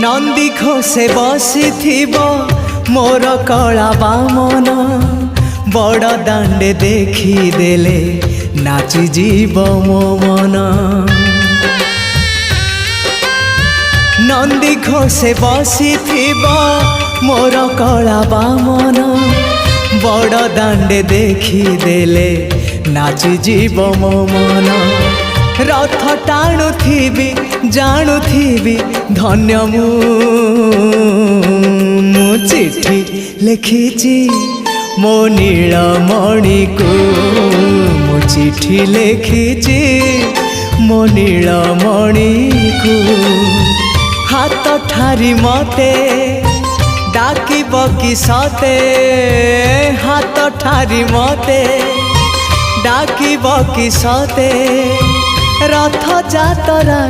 नंदी घोषे बसी मोर कला बामन बड़ दांडे देखी देले नाची जीव मो मन। नंदी घोषे बसी मोर कला बामन बड़ दांडे देखी देले नाची जीव मो मन। रथ टाणुथिबी जाणुथिबी धन्य मु चिठी लिखिची मो नीलमणि को मु चिठी लिखिची मो नीलमणि को। हाथ ठारी मते डाकिब कि सते हाथ ठारी मते डाकिब कि सते रथ जातरा।